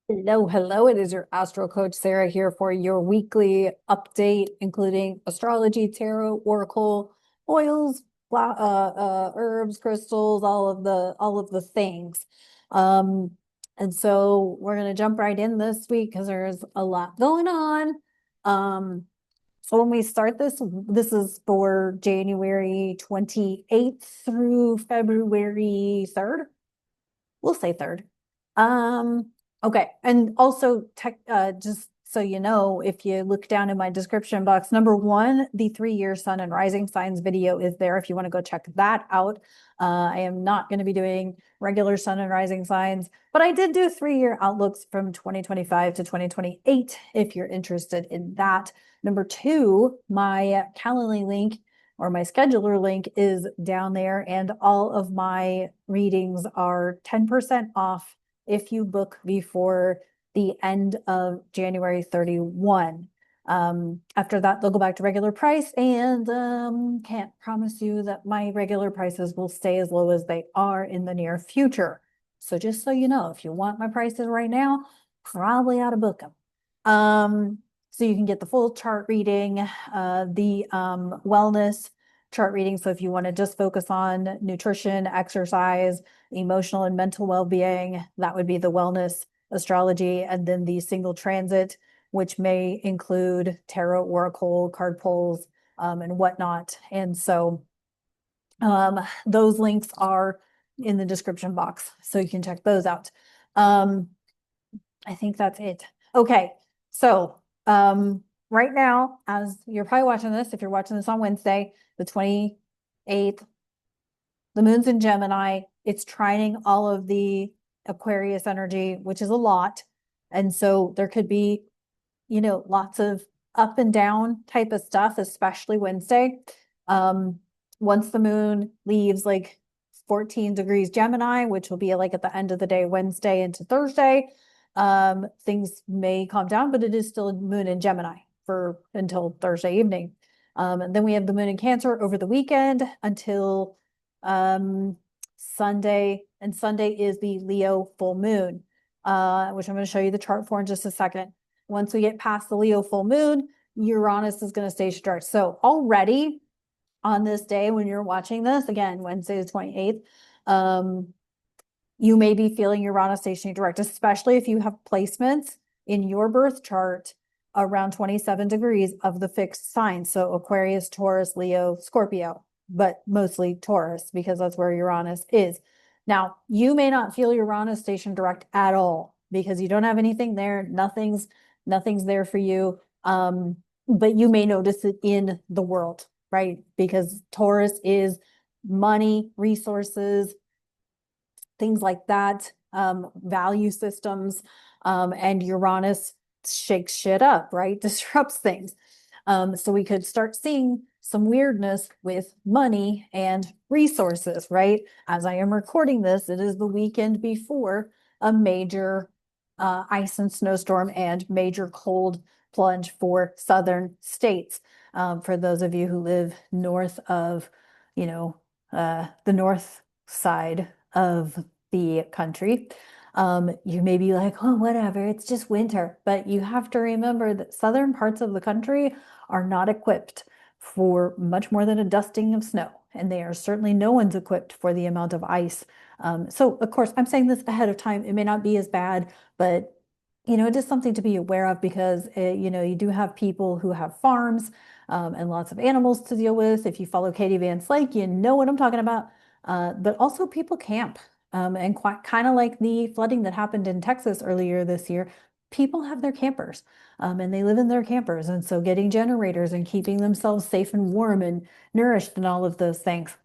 Hello, hello. It is your Astro Coach Sarah here for your weekly update, including astrology, tarot, oracle, oils, herbs, crystals, all of the things. Um, and so we're gonna jump right in this week because there's a lot going on. Um, so when we start this is for January 28th through February 3rd. We'll say third. Okay. And also just so you know, if you look down in my description box, number one, the 3-year sun and rising signs video is there if you want to go check that out. I am not going to be doing regular sun and rising signs, but I did do 3-year outlooks from 2025 to 2028 if you're interested in that. Number two, my Calendly link or my scheduler link is down there, and all of my readings are 10% off if you book before the end of January 31. After that, they'll go back to regular price, and can't promise you that my regular prices will stay as low as they are in the near future. So just so you know, if you want my prices right now, probably ought to book them. So you can get the full chart reading, the wellness chart reading. So if you want to just focus on nutrition, exercise, emotional and mental well-being, that would be the wellness astrology. And then the single transit, which may include tarot, oracle, card pulls, and whatnot. And so those links are in the description box, so you can check those out. I think that's it. Okay, so right now, as you're probably watching this, if you're watching this on Wednesday, the 28th, the moon's in Gemini. It's trining all of the Aquarius energy, which is a lot. And so there could be, lots of up and down type of stuff, especially Wednesday. Once the moon leaves like 14 degrees Gemini, which will be like at the end of the day, Wednesday into Thursday, things may calm down, but it is still a moon in Gemini for until Thursday evening. And then we have the moon in Cancer over the weekend until Sunday, and Sunday is the Leo full moon, which I'm going to show you the chart for in just a second. Once we get past the Leo full moon, Uranus is going to stage direct. So already on this day, when you're watching this, again, Wednesday the 28th, you may be feeling Uranus stationing direct, especially if you have placements in your birth chart around 27 degrees of the fixed signs. So Aquarius, Taurus, Leo, Scorpio, but mostly Taurus because that's where Uranus is. Now, you may not feel Uranus stationed direct at all because you don't have anything there. Nothing's there for you. But you may notice it in the world, right? Because Taurus is money, resources, things like that, value systems, and Uranus shakes shit up, right? Disrupts things. So we could start seeing some weirdness with money and resources, right? As I am recording this, it is the weekend before a major ice and snowstorm and major cold plunge for southern states. For those of you who live north of, the north side of the country, you may be like, oh, whatever, it's just winter. But you have to remember that southern parts of the country are not equipped for much more than a dusting of snow. And they are certainly no one's equipped for the amount of ice. So, of course, I'm saying this ahead of time. It may not be as bad, but it is something to be aware of because you do have people who have farms and lots of animals to deal with. If you follow Katie Van Slyke, you know what I'm talking about. But also people camp. And quite kind of like the flooding that happened in Texas earlier this year, people have their campers, and they live in their campers. And so getting generators and keeping themselves safe and warm and nourished and all of those things.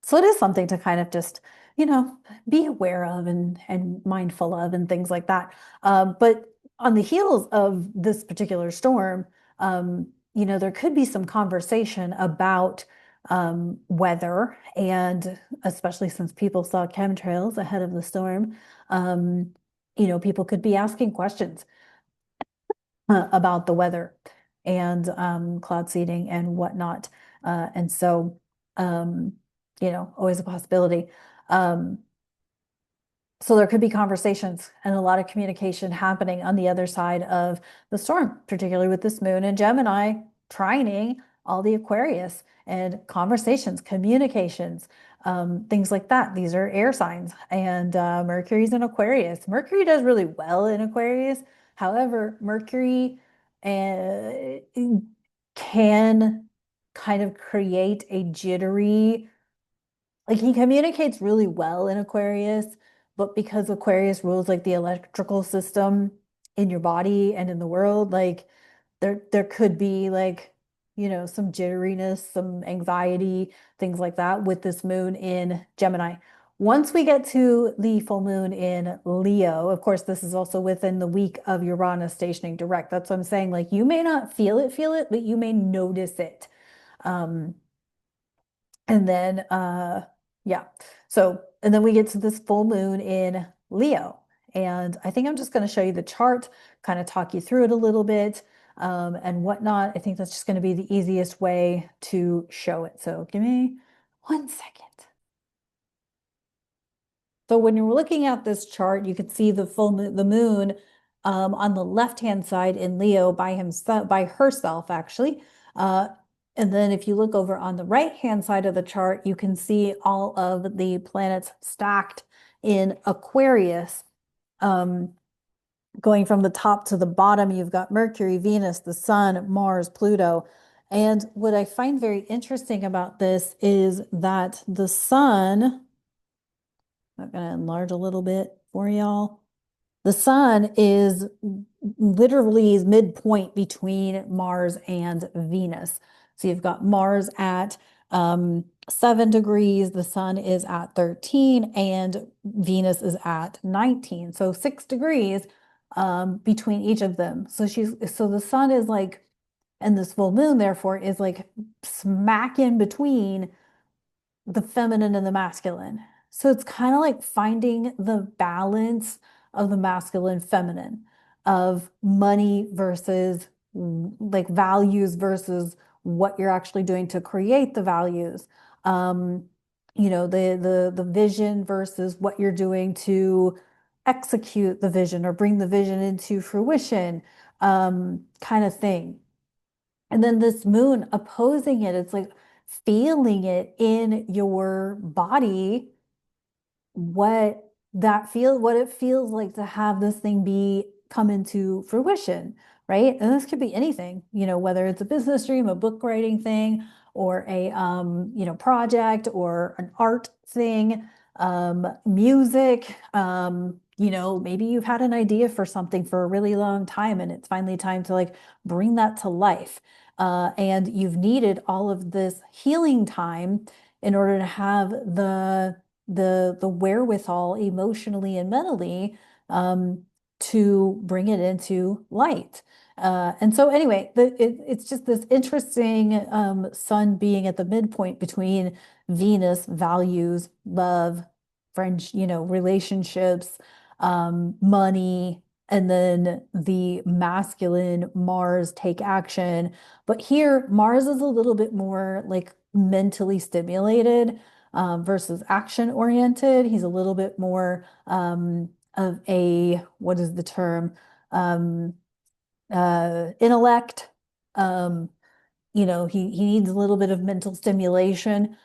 So it is something to kind of just, be aware of and mindful of and things like that. But on the heels of this particular storm, there could be some conversation about weather, and especially since people saw chemtrails ahead of the storm, people could be asking questions about the weather and cloud seeding and whatnot. And so, always a possibility. Um, So there could be conversations and a lot of communication happening on the other side of the storm, particularly with this moon in Gemini trining all the Aquarius and conversations, communications, things like that. These are air signs, and Mercury's in Aquarius. Mercury does really well in Aquarius. However, Mercury uh, can kind of create a jittery, like he communicates really well in Aquarius, but because Aquarius rules like the electrical system in your body and in the world, like there could be like, some jitteriness, some anxiety, things like that with this moon in Gemini. Once we get to the full moon in Leo, of course, this is also within the week of Uranus stationing direct. That's what I'm saying. Like you may not feel it, but you may notice it. Um, and then, yeah. So, and then we get to this full moon in Leo. And I think I'm just going to show you the chart, kind of talk you through it a little bit, and whatnot. I think that's just going to be the easiest way to show it. So give me 1 second. So when you're looking at this chart, you can see the full moon, the moon on the left-hand side in Leo by himself, by herself, actually. Uh, and then if you look over on the right-hand side of the chart, you can see all of the planets stacked in Aquarius. Um, Going from the top to the bottom, you've got Mercury, Venus, the Sun, Mars, Pluto. And what I find very interesting about this is that the Sun, I'm going to enlarge a little bit for y'all. The sun is literally midpoint between Mars and Venus. So you've got Mars at 7 degrees, the sun is at 13, and Venus is at 19. So 6 degrees between each of them. So the sun is like, and this full moon, therefore, is like smack in between the feminine and the masculine. So it's kind of like finding the balance of the masculine feminine, of money versus like values versus what you're actually doing to create the values. Um, the vision versus what you're doing to execute the vision or bring the vision into fruition, kind of thing. And then this moon opposing it, it's like feeling it in your body, what it feels like to have this thing be come into fruition, right? And this could be anything, whether it's a business dream, a book writing thing, or a project or an art thing, music, maybe you've had an idea for something for a really long time and it's finally time to like bring that to life. And you've needed all of this healing time in order to have the wherewithal emotionally and mentally to bring it into light. And so anyway, it's just this interesting sun being at the midpoint between Venus, values, love, friends, relationships, money, and then the masculine Mars take action. But here, Mars is a little bit more like mentally stimulated versus action oriented. He's a little bit more of a, what is the term? Um, Intellect. Um, he needs a little bit of mental stimulation.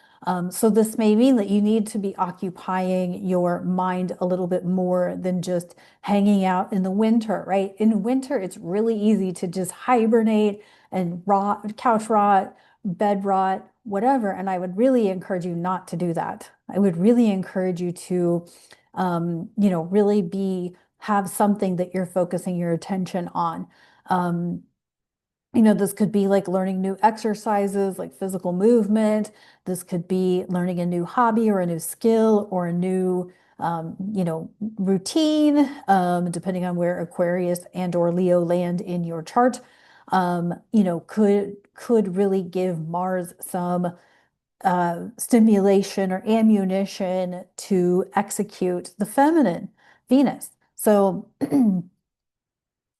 So this may mean that you need to be occupying your mind a little bit more than just hanging out in the winter, right? In winter, it's really easy to just hibernate and couch rot, bed rot, whatever. And I would really encourage you not to do that. I would really encourage you to, really have something that you're focusing your attention on. Um, this could be like learning new exercises, like physical movement. This could be learning a new hobby or a new skill or a new, routine, depending on where Aquarius and or Leo land in your chart. Could really give Mars some stimulation or ammunition to execute the feminine, Venus. So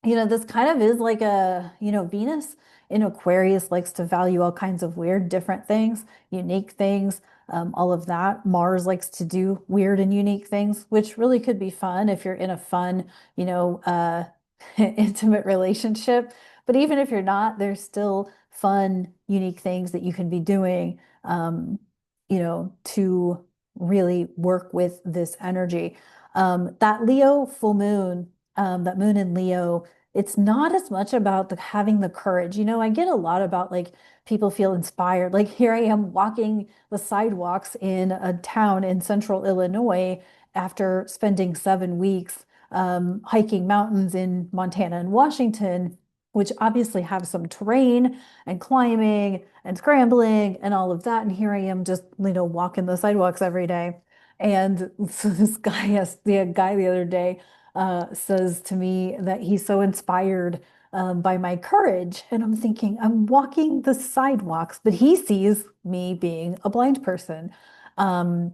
this kind of is like Venus in Aquarius likes to value all kinds of weird, different things, unique things. all of that. Mars likes to do weird and unique things, which really could be fun if you're in a fun, intimate relationship. But even if you're not, there's still fun, unique things that you can be doing, to really work with this energy. That Leo full moon, that moon in Leo, it's not as much about having the courage. I get a lot about like people feel inspired. Like here I am walking the sidewalks in a town in central Illinois after spending 7 weeks hiking mountains in Montana and Washington, which obviously have some terrain and climbing and scrambling and all of that. And here I am just, walking the sidewalks every day. And so this guy, the guy the other day, says to me that he's so inspired by my courage. And I'm thinking, I'm walking the sidewalks, but he sees me being a blind person. Um,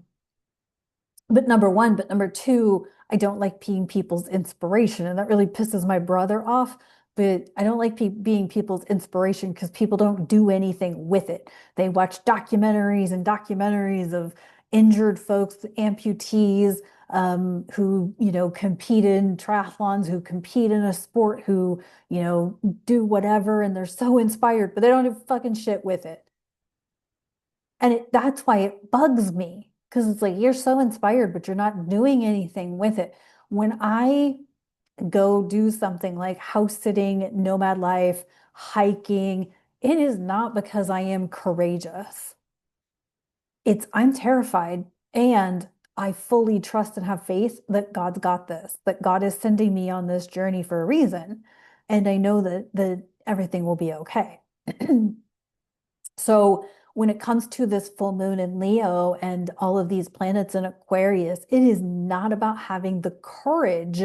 but number one, but number two, I don't like being people's inspiration. And that really pisses my brother off. But I don't like being people's inspiration because people don't do anything with it. They watch documentaries and documentaries of injured folks, amputees, who, compete in triathlons, who compete in a sport, who, do whatever. And they're so inspired, but they don't do fucking shit with it. And that's why it bugs me because it's like you're so inspired, but you're not doing anything with it. When I go do something like house sitting, nomad life, hiking, it is not because I am courageous. It's I'm terrified and I fully trust and have faith that God's got this, that God is sending me on this journey for a reason. And I know that everything will be okay. So when it comes to this full moon in Leo and all of these planets in Aquarius, it is not about having the courage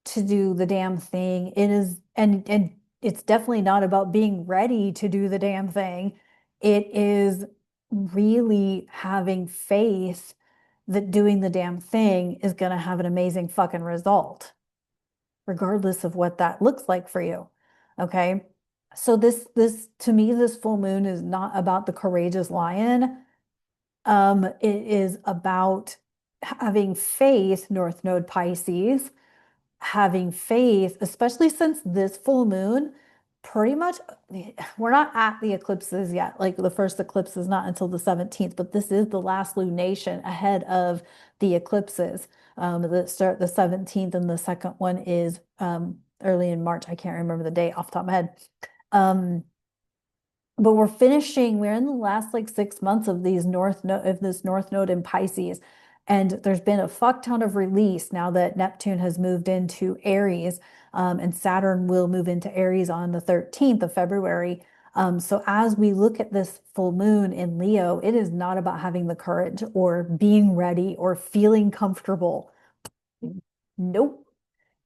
to do the damn thing. It is, and it's definitely not about being ready to do the damn thing. It is really having faith that doing the damn thing is going to have an amazing fucking result, regardless of what that looks like for you. Okay. So this to me, this full moon is not about the courageous lion. It is about having faith, North Node Pisces, having faith, especially since this full moon, pretty much we're not at the eclipses yet. Like the first eclipse is not until the 17th, but this is the last lunation ahead of the eclipses that start the 17th, and the second one is early in March. I can't remember the date off the top of my head. But we're in the last like 6 months of this North Node in Pisces. And there's been a fuck ton of release now that Neptune has moved into Aries, and Saturn will move into Aries on the 13th of February. So as we look at this full moon in Leo, it is not about having the courage or being ready or feeling comfortable. Nope.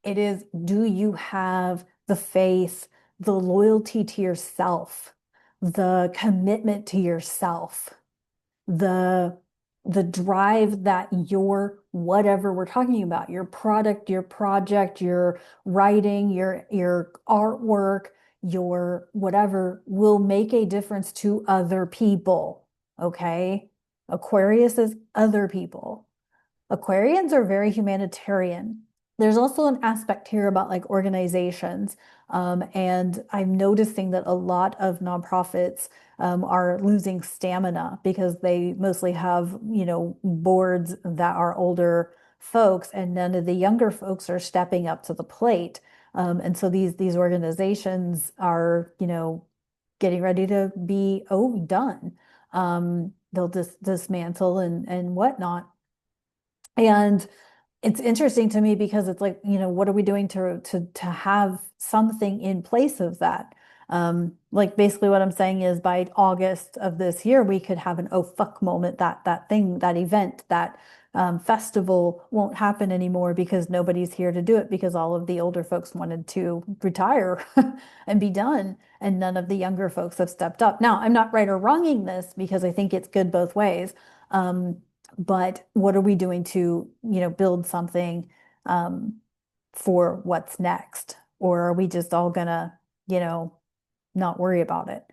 It is, do you have the faith, the loyalty to yourself, the commitment to yourself, the the drive that your whatever we're talking about, your product, your project, your writing, your artwork, your whatever will make a difference to other people. Okay? Aquarius is other people. Aquarians are very humanitarian. There's also an aspect here about like organizations. And I'm noticing that a lot of nonprofits are losing stamina because they mostly have, boards that are older folks, and none of the younger folks are stepping up to the plate. And so these organizations are, getting ready to be done. They'll dismantle and whatnot. And it's interesting to me because it's like, what are we doing to have something in place of that? Like basically what I'm saying is by August of this year, we could have an oh fuck moment, that thing, that event, that festival won't happen anymore because nobody's here to do it because all of the older folks wanted to retire and be done, and none of the younger folks have stepped up. Now, I'm not right or wronging this because I think it's good both ways. But what are we doing to, build something for what's next? Or are we just all gonna, not worry about it?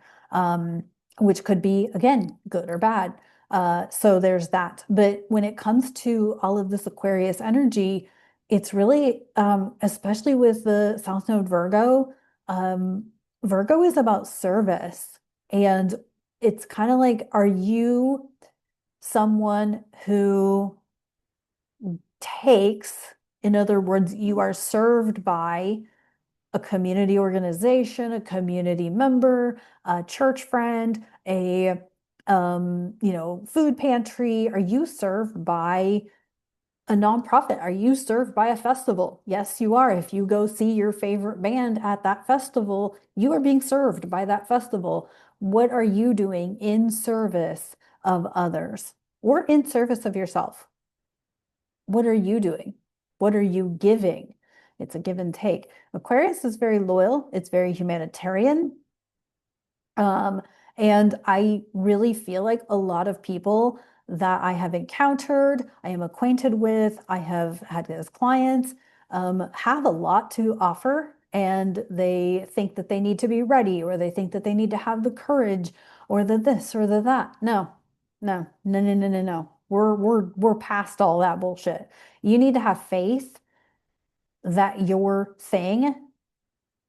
Which could be, again, good or bad. So there's that. But when it comes to all of this Aquarius energy, it's really, especially with the South Node Virgo, um, Virgo is about service. And it's kind of like, are you someone who takes, in other words, you are served by a community organization, a community member, a church friend, a food pantry? Are you served by a nonprofit? Are you served by a festival? Yes, you are. If you go see your favorite band at that festival, you are being served by that festival. What are you doing in service of others or in service of yourself? What are you doing? What are you giving? It's a give and take. Aquarius is very loyal. It's very humanitarian. Um, and I really feel like a lot of people that I have encountered, I am acquainted with, I have had as clients, have a lot to offer, and they think that they need to be ready, or they think that they need to have the courage, or the this or the that. No, no, no, no, no, no, no. We're past all that bullshit. You need to have faith that your thing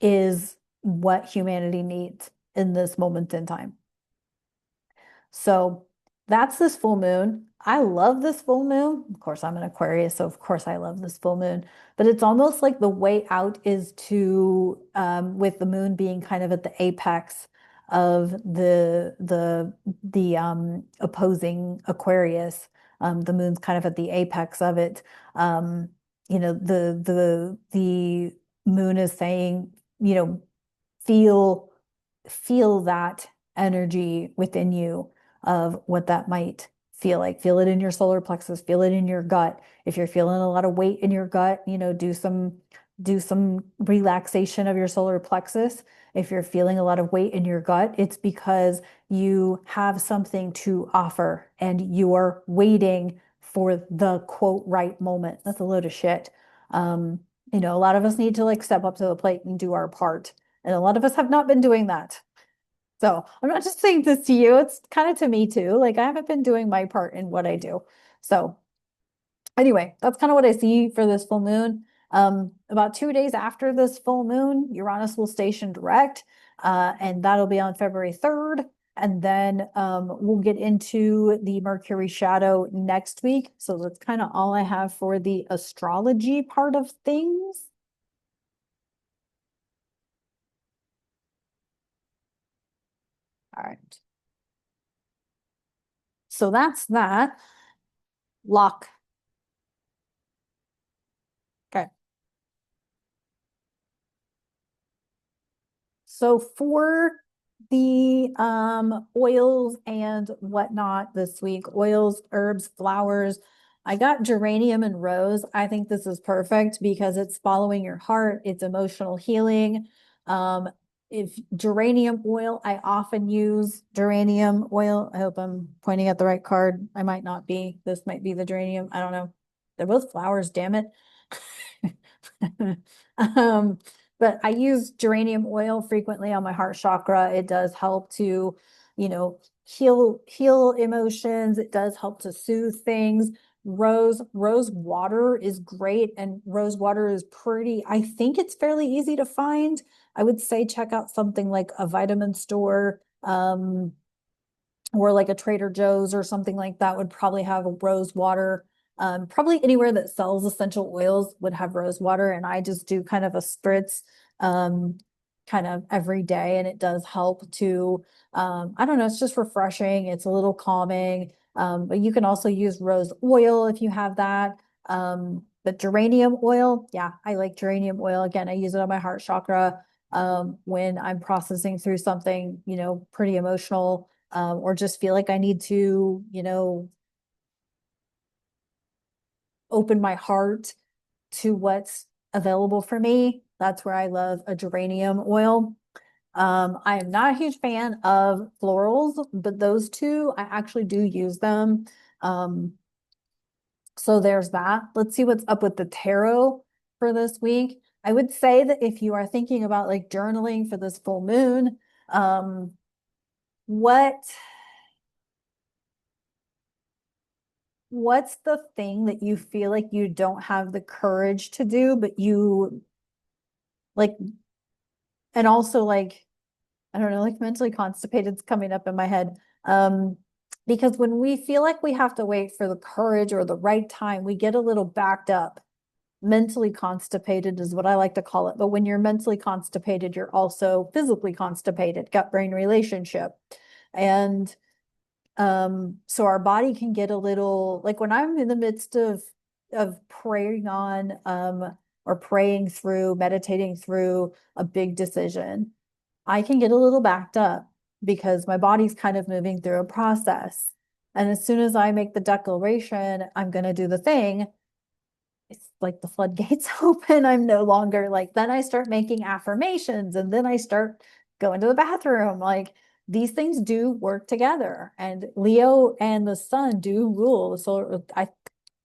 is what humanity needs in this moment in time. So that's this full moon. I love this full moon. Of course, I'm an Aquarius, so of course I love this full moon. But it's almost like the way out is to, with the moon being kind of at the apex of the opposing Aquarius. The moon's kind of at the apex of it. Um, the moon is saying, feel feel that energy within you of what that might feel like. Feel it in your solar plexus, feel it in your gut. If you're feeling a lot of weight in your gut, do some relaxation of your solar plexus. If you're feeling a lot of weight in your gut, it's because you have something to offer and you are waiting for the quote right moment. That's a load of shit. Um, a lot of us need to like step up to the plate and do our part. And a lot of us have not been doing that. So I'm not just saying this to you, it's kind of to me too. Like I haven't been doing my part in what I do. So anyway, that's kind of what I see for this full moon. About 2 days after this full moon, Uranus will station direct, and that'll be on February 3rd. And then we'll get into the Mercury shadow next week. So that's kind of all I have for the astrology part of things. All right. So that's that. Lock. Okay. So for the oils and whatnot this week, oils, herbs, flowers, I got geranium and rose. I think this is perfect because it's following your heart, it's emotional healing. Um, if geranium oil, I often use geranium oil. I hope I'm pointing at the right card. I might not be. This might be the geranium. I don't know. They're both flowers, damn it. Um, but I use geranium oil frequently on my heart chakra. It does help to, heal emotions. It does help to soothe things. Rose water is great, and rose water is pretty, I think it's fairly easy to find. I would say check out something like a vitamin store, or like a Trader Joe's or something like that would probably have a rose water. Probably anywhere that sells essential oils would have rose water, and I just do kind of a spritz kind of every day, and it does help to, I don't know, it's just refreshing. It's a little calming. But you can also use rose oil if you have that. But geranium oil, yeah, I like geranium oil. Again, I use it on my heart chakra when I'm processing through something, pretty emotional, or just feel like I need to, open my heart to what's available for me. That's where I love a geranium oil. I am not a huge fan of florals, but those two, I actually do use them. Um, so there's that. Let's see what's up with the tarot for this week. I would say that if you are thinking about like journaling for this full moon, what what's the thing that you feel like you don't have the courage to do, but you like, and also like, I don't know, like mentally constipated's coming up in my head. Because when we feel like we have to wait for the courage or the right time, we get a little backed up. Mentally constipated is what I like to call it. But when you're mentally constipated, you're also physically constipated, gut-brain relationship. And so our body can get a little like when I'm in the midst of praying on or praying through, meditating through a big decision, I can get a little backed up because my body's kind of moving through a process. And as soon as I make the declaration, I'm going to do the thing, it's like the floodgates open. I'm no longer like, then I start making affirmations and then I start going to the bathroom. Like these things do work together. And Leo and the sun do rule. So I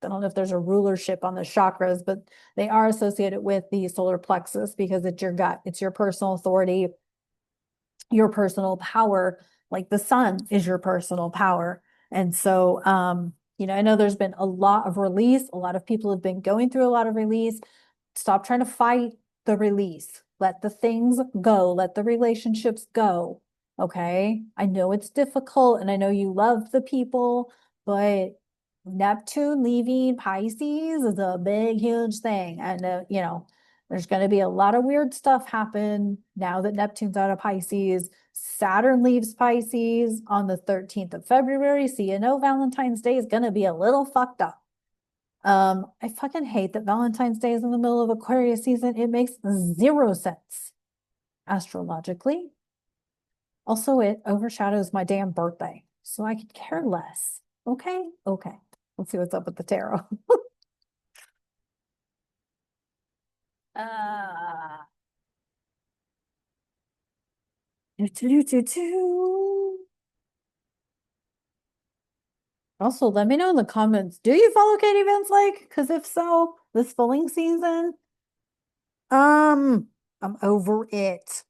don't know if there's a rulership on the chakras, but they are associated with the solar plexus because it's your gut, it's your personal authority, your personal power, like the sun is your personal power. And so, I know there's been a lot of release. A lot of people have been going through a lot of release. Stop trying to fight the release. Let the things go. Let the relationships go. Okay. I know it's difficult and I know you love the people, but Neptune leaving Pisces is a big, huge thing. And, there's going to be a lot of weird stuff happen now that Neptune's out of Pisces. Saturn leaves Pisces on the 13th of February. So Valentine's Day is going to be a little fucked up. I fucking hate that Valentine's Day is in the middle of Aquarius season. It makes zero sense astrologically. Also, it overshadows my damn birthday. So I could care less. Okay? Okay. Let's see what's up with the tarot. uh, do, do, do, do. Also, let me know in the comments, do you follow Katie Van Flake? Because if so, this filling season, I'm over it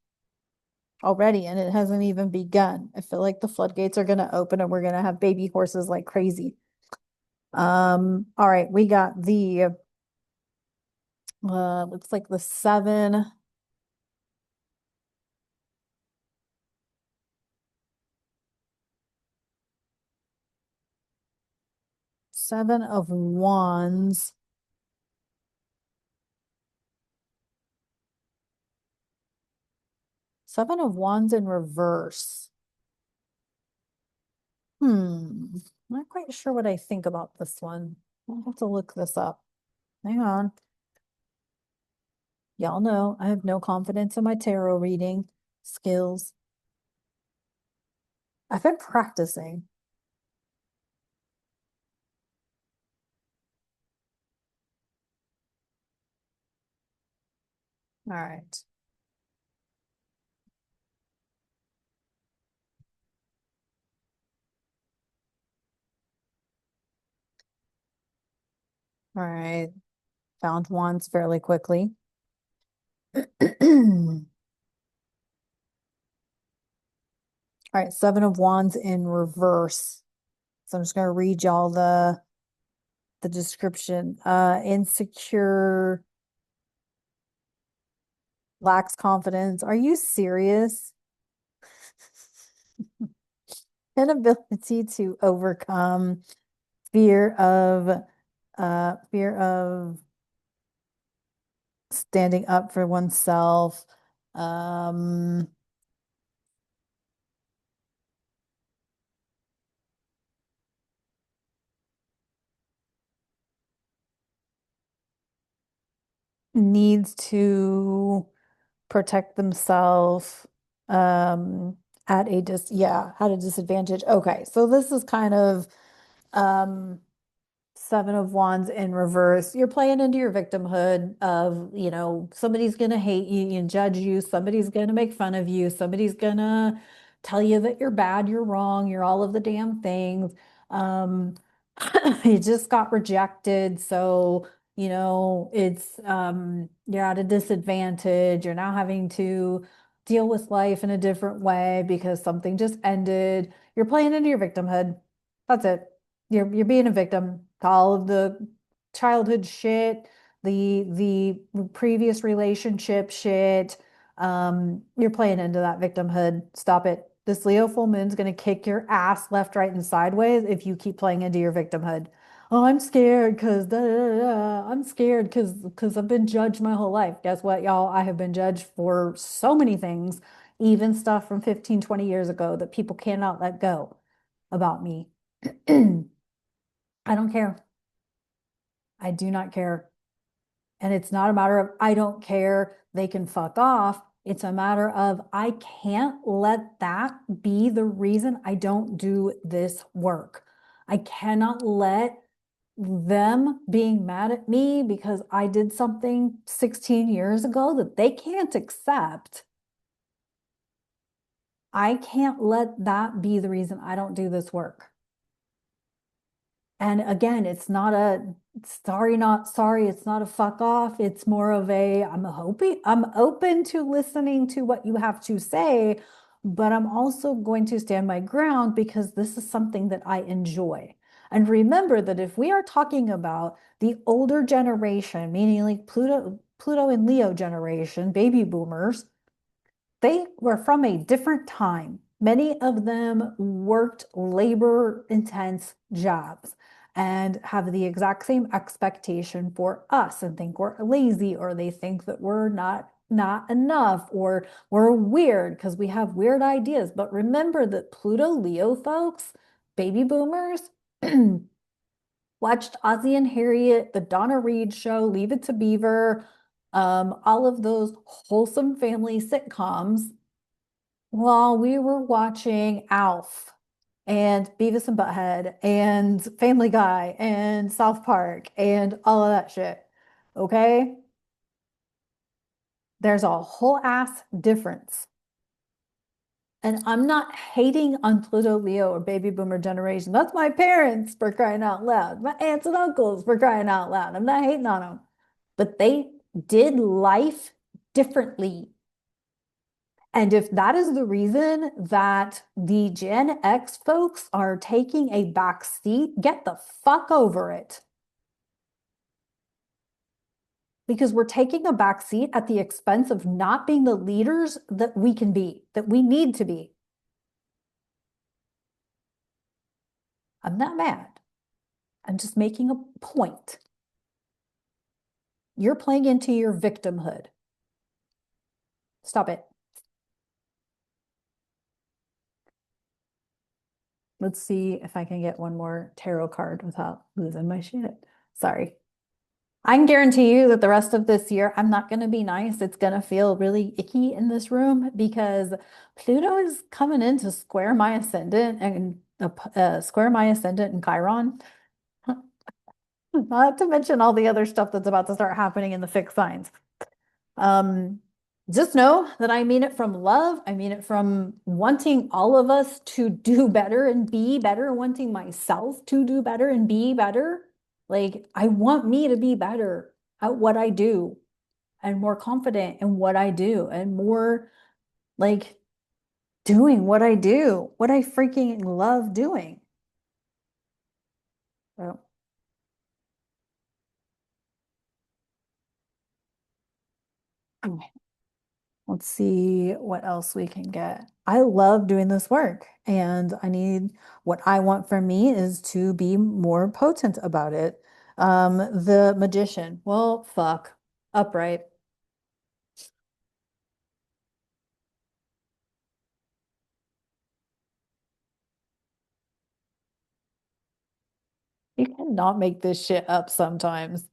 already, and it hasn't even begun. I feel like the floodgates are gonna open and we're gonna have baby horses like crazy. All right, we got the looks like the seven of wands. Seven of wands in reverse. Not quite sure what I think about this one. I'll have to look this up. Hang on. Y'all know I have no confidence in my tarot reading skills. I've been practicing. All right. All right. Found wands fairly quickly. All right, seven of wands in reverse. So I'm just gonna read y'all the description. Insecure, lacks confidence. Are you serious? Inability to overcome fear of standing up for oneself. Um, Needs to protect themselves at a at a disadvantage. Okay, so this is kind of um Seven of Wands in reverse. You're playing into your victimhood of, somebody's gonna hate you and judge you, somebody's gonna make fun of you, somebody's gonna tell you that you're bad, you're wrong, you're all of the damn things. Um, you just got rejected, so it's you're at a disadvantage. You're now having to deal with life in a different way because something just ended. You're playing into your victimhood. That's it. You're being a victim. all of the childhood shit, the previous relationship shit. You're playing into that victimhood. Stop it. This Leo full moon's gonna kick your ass left, right, and sideways if you keep playing into your victimhood. Oh, I'm scared because I'm scared because I've been judged my whole life. Guess what, y'all? I have been judged for so many things, even stuff from 15, 20 years ago that people cannot let go about me. I don't care. I do not care. And it's not a matter of I don't care, they can fuck off. It's a matter of I can't let that be the reason I don't do this work. I cannot let them being mad at me because I did something 16 years ago that they can't accept. I can't let that be the reason I don't do this work. And again, it's not a sorry, not sorry. It's not a fuck off. It's more of a I'm open to listening to what you have to say, but I'm also going to stand my ground because this is something that I enjoy. And remember that if we are talking about the older generation, meaning like Pluto and Leo generation, baby boomers, they were from a different time. Many of them worked labor intense jobs and have the exact same expectation for us and think we're lazy or they think that we're not enough or we're weird because we have weird ideas. But remember that Pluto Leo folks, baby boomers, watched Ozzie and Harriet, the Donna Reed show, Leave It to Beaver, all of those wholesome family sitcoms while we were watching Alf and Beavis and Butthead and Family Guy and South Park and all of that shit. Okay? There's a whole ass difference. And I'm not hating on Pluto Leo or baby boomer generation. That's my parents for crying out loud. My aunts and uncles for crying out loud. I'm not hating on them. But they did life differently. And if that is the reason that the Gen X folks are taking a back seat, get the fuck over it. Because we're taking a back seat at the expense of not being the leaders that we can be, that we need to be. I'm not mad. I'm just making a point. You're playing into your victimhood. Stop it. Let's see if I can get one more tarot card without losing my shit. Sorry. I can guarantee you that the rest of this year, I'm not going to be nice. It's going to feel really icky in this room because Pluto is coming in to square my ascendant and square my ascendant in Chiron. Not to mention all the other stuff that's about to start happening in the fixed signs. Um, just know that I mean it from love. I mean it from wanting all of us to do better and be better, wanting myself to do better and be better. Like, I want me to be better at what I do and more confident in what I do and more like doing what I do, what I freaking love doing. So, let's see what else we can get. I love doing this work, and I need what I want from me is to be more potent about it. The magician. Well, fuck. Upright. You cannot make this shit up sometimes.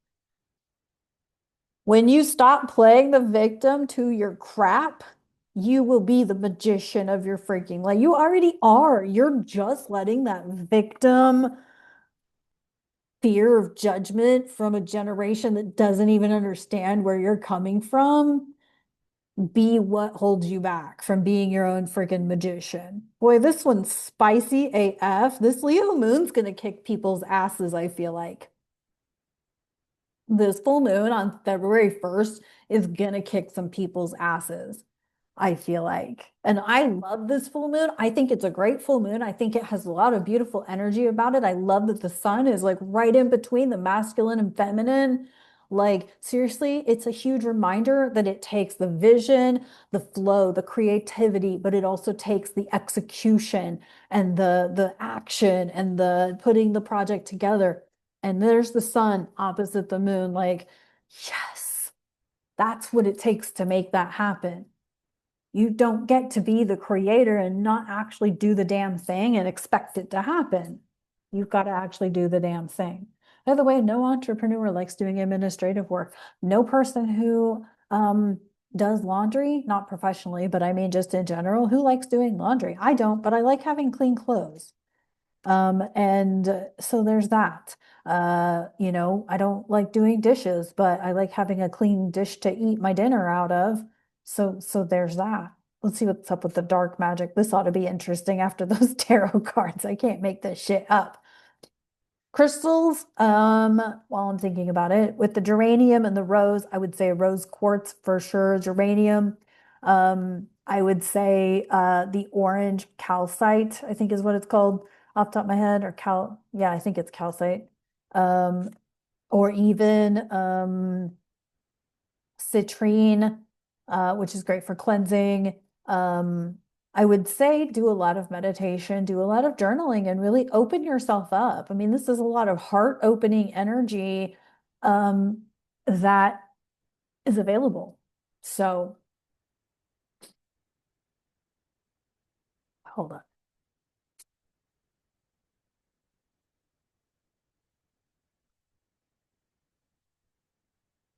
When you stop playing the victim to your crap, you will be the magician of your freaking life. You already are. You're just letting that victim fear of judgment from a generation that doesn't even understand where you're coming from be what holds you back from being your own freaking magician. Boy, this one's spicy AF. This Leo moon's gonna kick people's asses, I feel like. This full moon on February 1st is gonna kick some people's asses. I feel like. And I love this full moon. I think it's a great full moon. I think it has a lot of beautiful energy about it. I love that the sun is like right in between the masculine and feminine. Like, seriously, it's a huge reminder that it takes the vision, the flow, the creativity, but it also takes the execution and the action and the putting the project together. And there's the sun opposite the moon. Like, yes, that's what it takes to make that happen. You don't get to be the creator and not actually do the damn thing and expect it to happen. You've got to actually do the damn thing. By the way, no entrepreneur likes doing administrative work. No person who does laundry, not professionally, but I mean just in general, who likes doing laundry? I don't, but I like having clean clothes. And so there's that. I don't like doing dishes, but I like having a clean dish to eat my dinner out of. So there's that. Let's see what's up with the dark magic. This ought to be interesting after those tarot cards. I can't make this shit up. Crystals, while I'm thinking about it, with the geranium and the rose, I would say rose quartz for sure, geranium. I would say the orange calcite, I think is what it's called off the top of my head, or yeah, I think it's calcite. Um, or even citrine, which is great for cleansing. Um, I would say do a lot of meditation, do a lot of journaling, and really open yourself up. I mean, this is a lot of heart opening energy that is available. So hold on.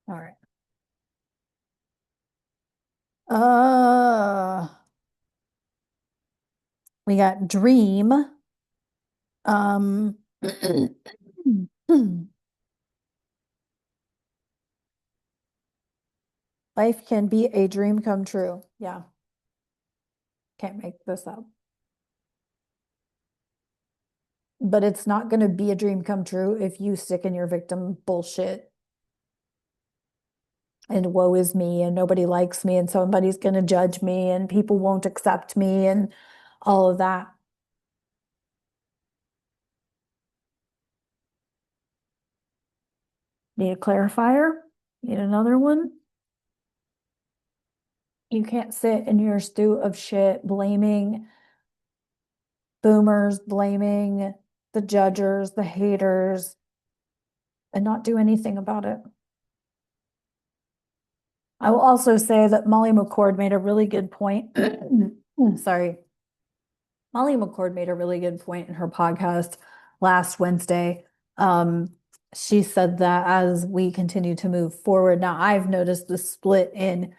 All right. Uh, we got dream. Um, life can be a dream come true. Yeah, can't make this up. But it's not going to be a dream come true if you stick in your victim bullshit and woe is me and nobody likes me and somebody's going to judge me and people won't accept me and all of that. Need a clarifier? Need another one? You can't sit in your stew of shit blaming boomers, blaming the judgers, the haters, and not do anything about it. I will also say that Molly McCord made a really good point. Sorry. Molly McCord made a really good point in her podcast last Wednesday. Um, she said that as we continue to move forward, now I've noticed the split in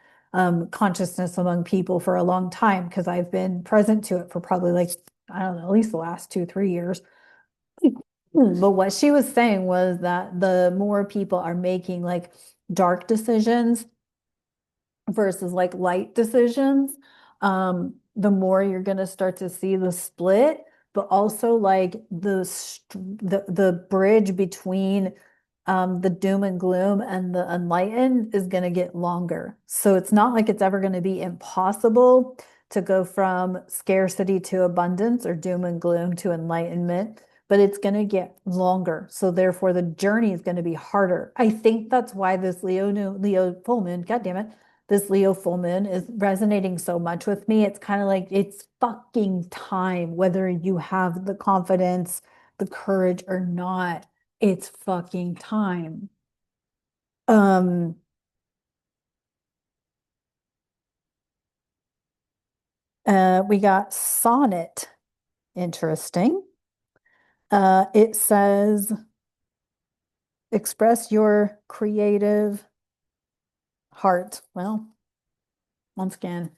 consciousness among people for a long time because I've been present to it for probably like, I don't know, at least the last 2, 3 years. But what she was saying was that the more people are making like dark decisions versus like light decisions, the more you're going to start to see the split, but also like the bridge between the doom and gloom and the enlightened is going to get longer. So it's not like it's ever going to be impossible to go from scarcity to abundance or doom and gloom to enlightenment, but it's going to get longer. So therefore the journey is going to be harder. I think that's why this Leo full moon, God damn it, this Leo full moon is resonating so much with me. It's kind of like it's fucking time, whether you have the confidence, the courage or not. It's fucking time. Um, we got sonnet. Interesting. It says express your creative heart. Well, once again,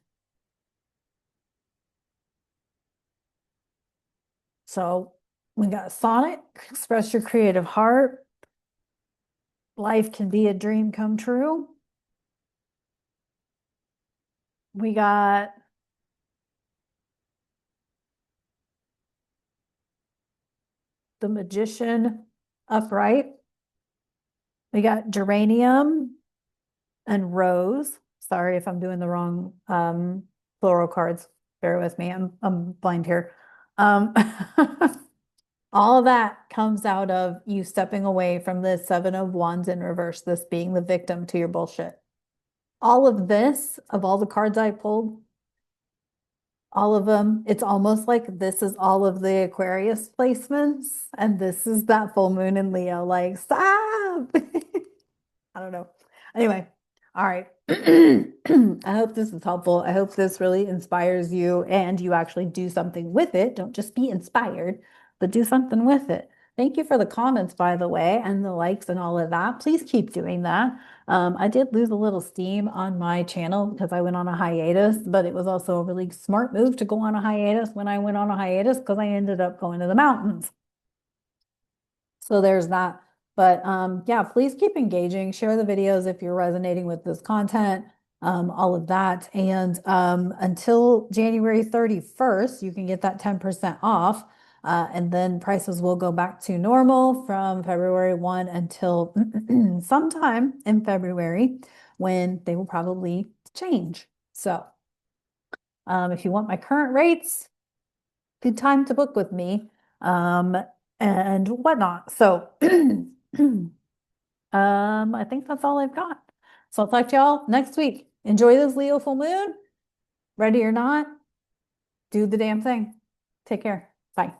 so we got sonnet, express your creative heart. Life can be a dream come true. We got the magician upright. We got geranium and rose. Sorry if I'm doing the wrong plural cards. Bear with me. I'm blind here. Um, all of that comes out of you stepping away from the Seven of Wands in reverse, this being the victim to your bullshit. All of this, of all the cards I pulled, all of them, it's almost like this is all of the Aquarius placements, and this is that full moon in Leo. Like, stop. I don't know. Anyway, all right. I hope this is helpful. I hope this really inspires you and you actually do something with it. Don't just be inspired, but do something with it. Thank you for the comments, by the way, and the likes and all of that. Please keep doing that. I did lose a little steam on my channel because I went on a hiatus, but it was also a really smart move to go on a hiatus when I went on a hiatus because I ended up going to the mountains. So there's that. But yeah, please keep engaging. Share the videos if you're resonating with this content, all of that. And until January 31st, you can get that 10% off. And then prices will go back to normal from February 1 until sometime in February when they will probably change. So if you want my current rates, good time to book with me. And whatnot. So I think that's all I've got. So I'll talk to y'all next week. Enjoy this Leo full moon. Ready or not, do the damn thing. Take care. Bye.